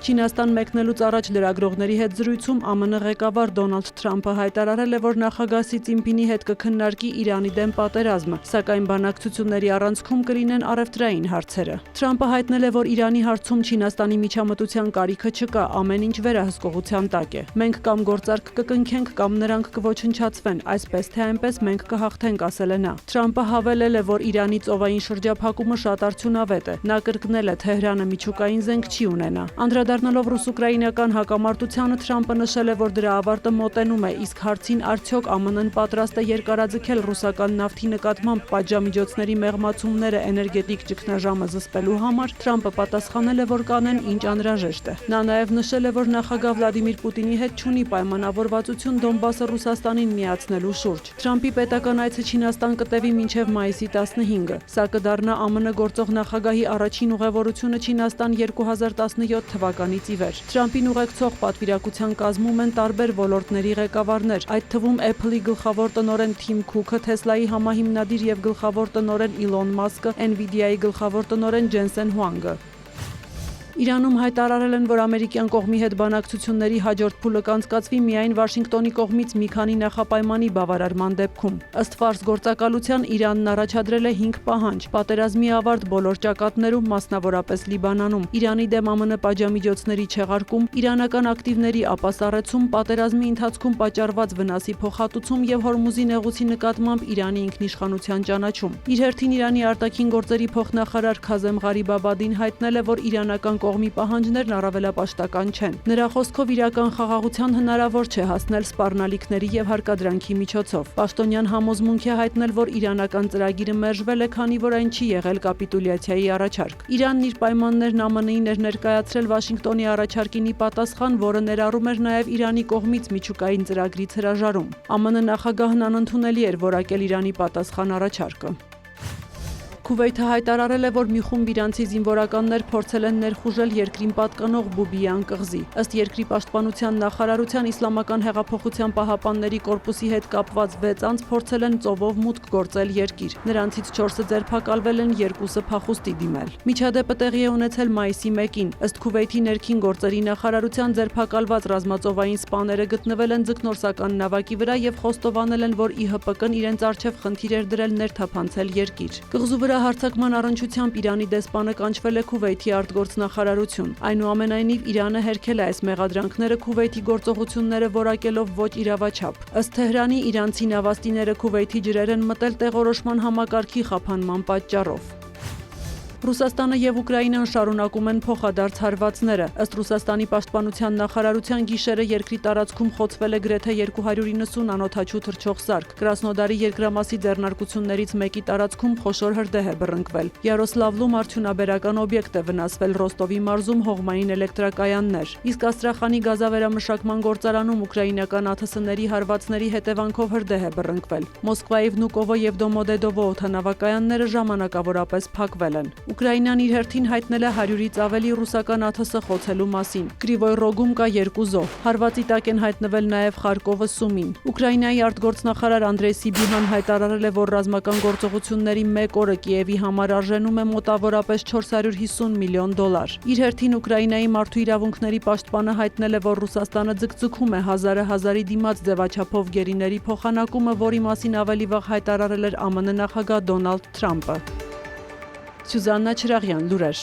Չինաստան մեկնելուց առաջ լրագրողների հետ զրույցում ԱՄՆ ղեկավար Դոնալդ Թրամփը հայտարարել է, որ նախագահ Սի Ցզինպինի հետ կքննարկի Իրանի դեմ պատերազմը, սակայն բանակցությունների առանցքում կլինեն առևտրային հարցերը։ Թրամփը հայտնել է, որ Իրանի հարցում Չինաստանի միջամտության կարիքը չկա, ամեն ինչ վերահսկողության տակ է։ Մենք կամ գործարք կկնքենք, կամ նրանք կոչնչացվեն, այսպես թե այնպես մենք կհաղթենք, ասել է նա։ Թրամփը հավելել է, որ Իրանի ծովային շրջափակումը շատ արդյունավետ է։ Նա կրկնել է, Թեհրանը միջուկային զենք չի ունենա։ Անդրադառնալով ռուս-ուկրաինական հակամարտությանը, Թրամփը նշել է, որ դրա ավարտը մոտենում է, իսկ հարցին արդյոք ԱՄՆ-ն պատրաստ է երկարաձգել ռուսական նավթի նկատմամբ պատժամիջոցների մեղմացումները էներգետիկ ճգնաժամը զսպելու համար, Թրամփը պատասխանել է, որ կանեն ինչ անհրաժեշտ է։ Նա նաև նշել է, որ նախագահ Վլադիմիր Պուտինի հետ չունի պայմանավորվածություն Դոնբասը Ռուսաստանին միացնելու շուրջ։ Թրամփի պետական այցը Չինաստան կտևի մինչև մայիսի 15-ը։ Սա կդառնա ԱՄՆ գործող նախագահի առաջին ուղևորությունը Չինաստան 2017 թվականից ի վեր։ Թրամփին ուղեկցող պատվիրակության կազմում են տարբեր ոլորտների ղեկավարներ, այդ թվում Apple-ի գլխավոր տնօրեն Թիմ Քուքը, Tesla-ի համահիմնադիր եւ գլխավոր տնօրեն Իլոն Մասկը, Nvidia-ի գլխավոր տնօրեն Ջենսեն Հուանգը։ Իրանում հայտարարել են, որ ամերիկյան կողմի հետ բանակցությունների հաջորդ փուլը կանցկացվի միայն Վաշինգտոնի կողմից մի քանի նախապայմանի բավարարման դեպքում։ Ըստ ֆարս գործակալության Իրանն առաջադրել է 5 պահանջ՝ պատերազմի ավարտ բոլոր ճակատներում, մասնավորապես Լիբանանում, Իրանի դեմ ԱՄՆ պատժամիջոցների չեղարկում, իրանական ակտիվների ապասառեցում, պատերազմի ընթացքում պատճառված վնասի փոխհատուցում եւ Հորմուզի նեղուցի նկատմամբ Իրանի ինքնիշխանության ճանաչում։ Իր հերթին Իրանի արտաքին գործերի փոխնախարար Քազեմ Ղարիբաբադին հայտնել է, որ իրանական կողմի պահանջներն առավելապաշտական չեն։ Նրա խոսքով իրական խաղաղության հնարավոր չէ հասնել սպառնալիքների եւ հարկադրանքի միջոցով։ Պաշտոնյան համոզմունք է հայտնել, որ իրանական ծրագիրը մերժվել է, քանի որ այն չի եղել կապիտուլյացիայի առաջարկ։ Իրանն իր պայմաններն ԱՄՆ-ին էր ներկայացրել Վաշինգտոնի առաջարկին ի պատասխան, որը ներառում էր նաեւ Իրանի կողմից միջուկային ծրագրից հրաժարում։ ԱՄՆ նախագահն անընդունելի էր որակել Իրանի պատասխան առաջարկը։ Քուվեյթը հայտարարել է, որ մի խումբ իրանցի զինվորականներ փորձել են ներխուժել երկրին պատկանող Բուբիյան կղզի։ Ըստ երկրի պաշտպանության նախարարության, Իսլամական հեղափոխության պահապանների կորպուսի հետ կապված 6 անձ փորձել են ծովով մուտք գործել երկիր։ Նրանցից 4-ը ձերբակալվել են, 2-ը փախուստի դիմել։ Միջադեպը տեղի է ունեցել մայիսի 1-ին։ Ըստ Քուվեյթի ներքին գործերի նախարարության, ձերբակալված ռազմածովային սպաները գտնվել են ձկնորսական նավակի վրա եւ խոստովանել են, որ ԻՀՊԿ-ն իրենց առջև խնդիր էր դրել ներթափանցել երկիր։ Կղզու վրա հարձակման առնչությամբ Իրանի դեսպանը կանչվել է Քուվեյթի արտգործնախարարություն։ Այնուամենայնիվ Իրանը հերքել է այս մեղադրանքները Քուվեյթի գործողությունները որակելով ոչ իրավաչափ։ Ըստ Թեհրանի, իրանցի նավաստիները Քուվեյթի ջրեր են մտել տեղորոշման համակարգի խափանման պատճառով։ Ռուսաստանը եւ Ուկրաինան շարունակում են փոխադարձ հարվածները։ Ըստ Ռուսաստանի պաշտպանության նախարարության, գիշերը երկրի տարածքում խոցվել է գրեթե 290 անօդաչու թռչող սարք։ Կրասնոդարի երկրամասի ձեռնարկություններից մեկի տարածքում խոշոր հրդեհ է բռնկվել։ Յարոսլավլում արդյունաբերական օբյեկտ է վնասվել, Ռոստովի մարզում հողմային էլեկտրակայաններ։ Իսկ Աստրախանի գազավերամշակման գործարանում ուկրաինական ԱԹՍ-ների հարվածների հետևանքով հրդեհ է բռնկվել։ Մոսկվայի Վնուկովո եւ Դոմոդեդովո օդանավակայանները ժամանակավորապես փակվել են։ Ուկրաինան իր հերթին հայտնել է 100-ից ավելի ռուսական ԱԹՍ խոցելու մասին։ Կրիվոյ Ռոգում կա 2 զոհ։ Հարվածի տակ են հայտնվել նաև Խարկովը, Սումին։ Ուկրաինայի արտգործնախարար Անդրեյ Սիբիհան հայտարարել է, որ ռազմական գործողությունների 1 օրը Կիևի համար արժենում է մոտավորապես $450 միլիոն։ Իր հերթին Ուկրաինայի մարդու իրավունքների պաշտպանը հայտնել է, որ Ռուսաստանը ձգձգում է հազարը հազարի դիմաց ձևաչափով գերիների փոխանակումը, որի մասին ավելի վաղ հայտարարել էր ԱՄՆ նախագահ Դոնալդ Թրամփը։ Սյուզաննա Չրաղյան, լուրեր։